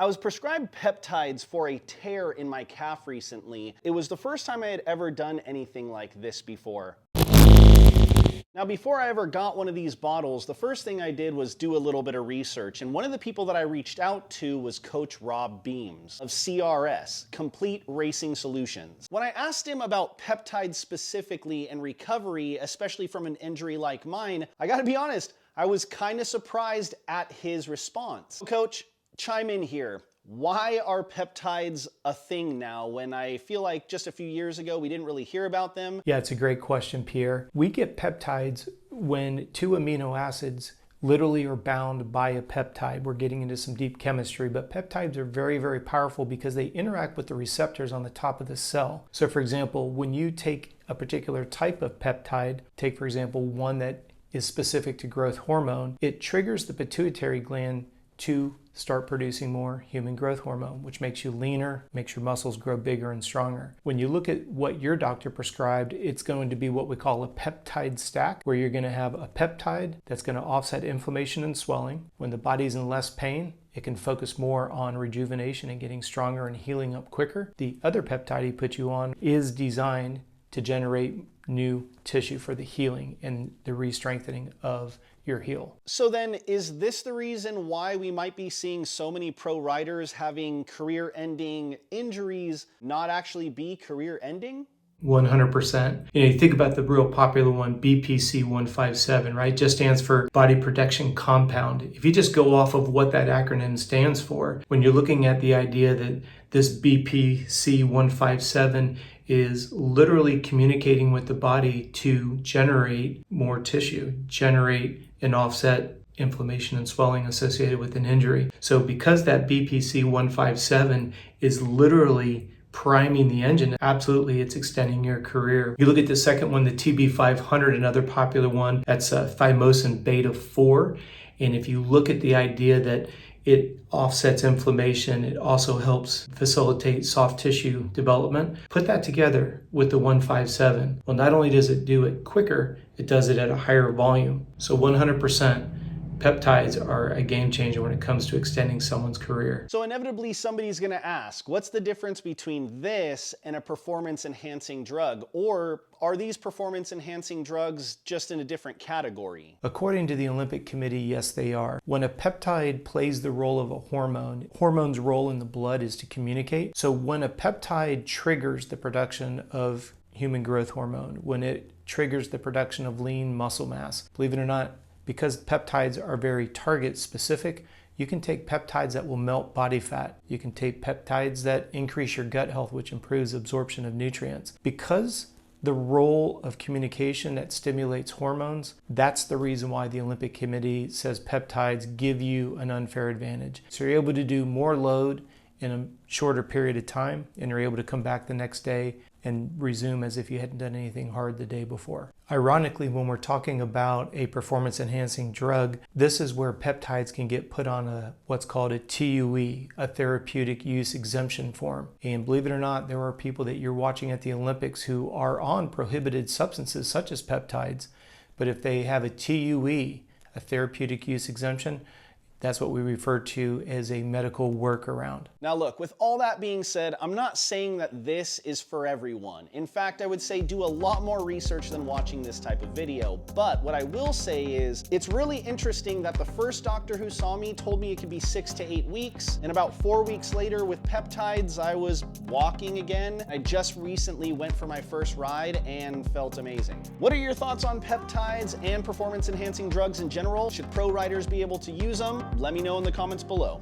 I was prescribed peptides for a tear in my calf recently. It was the first time I had ever done anything like this before. Now, before I ever got one of these bottles, the first thing I did was do a little bit of research, and one of the people that I reached out to was Coach Robb Beams of CRS, Complete Racing Solutions. When I asked him about peptides specifically and recovery, especially from an injury like mine, I gotta be honest, I was kind of surprised at his response. Coach, chime in here. Why are peptides a thing now when I feel like just a few years ago we didn't really hear about them? Yeah, it's a great question, Pierre. We get peptides when two amino acids literally are bound by a peptide. We're getting into some deep chemistry, but peptides are very, very powerful because they interact with the receptors on the top of the cell. So for example, when you take a particular type of peptide, take for example one that is specific to growth hormone, it triggers the pituitary gland to start producing more human growth hormone, which makes you leaner, makes your muscles grow bigger and stronger. When you look at what your doctor prescribed, it's going to be what we call a peptide stack, where you're going to have a peptide that's going to offset inflammation and swelling. When the body's in less pain, it can focus more on rejuvenation and getting stronger and healing up quicker. The other peptide he put you on is designed to generate new tissue for the healing and the re-strengthening of your heel. So then, is this the reason why we might be seeing so many pro riders having career-ending injuries not actually be career-ending? 100%. You think about the real popular one, BPC 157, right? Just stands for Body Protection Compound. If you just go off of what that acronym stands for, when you're looking at the idea that this BPC 157 is literally communicating with the body to generate more tissue, generate and offset inflammation and swelling associated with an injury. So because that BPC 157 is literally priming the engine, absolutely it's extending your career. You look at the second one, the TB500, another popular one, that's thymosin beta 4. And if you look at the idea that it offsets inflammation, it also helps facilitate soft tissue development. Put that together with the 157. Well, not only does it do it quicker, it does it at a higher volume. So 100%. Peptides are a game changer when it comes to extending someone's career. So inevitably somebody's gonna ask, what's the difference between this and a performance-enhancing drug? Or are these performance-enhancing drugs just in a different category? According to the Olympic Committee, yes, they are. When a peptide plays the role of a hormone, hormone's role in the blood is to communicate. So when a peptide triggers the production of human growth hormone, when it triggers the production of lean muscle mass, believe it or not, because peptides are very target specific, you can take peptides that will melt body fat. You can take peptides that increase your gut health, which improves absorption of nutrients. Because the role of communication that stimulates hormones, that's the reason why the Olympic Committee says peptides give you an unfair advantage. So you're able to do more load in a shorter period of time, and you're able to come back the next day and resume as if you hadn't done anything hard the day before. Ironically, when we're talking about a performance-enhancing drug, this is where peptides can get put on what's called a TUE, a therapeutic use exemption form. And believe it or not, there are people that you're watching at the Olympics who are on prohibited substances such as peptides, but if they have a TUE, a therapeutic use exemption, that's what we refer to as a medical workaround. Now look, with all that being said, I'm not saying that this is for everyone. In fact, I would say do a lot more research than watching this type of video. But what I will say is, it's really interesting that the first doctor who saw me told me it could be 6 to 8 weeks. And about 4 weeks later with peptides, I was walking again. I just recently went for my first ride and felt amazing. What are your thoughts on peptides and performance enhancing drugs in general? Should pro riders be able to use them? Let me know in the comments below.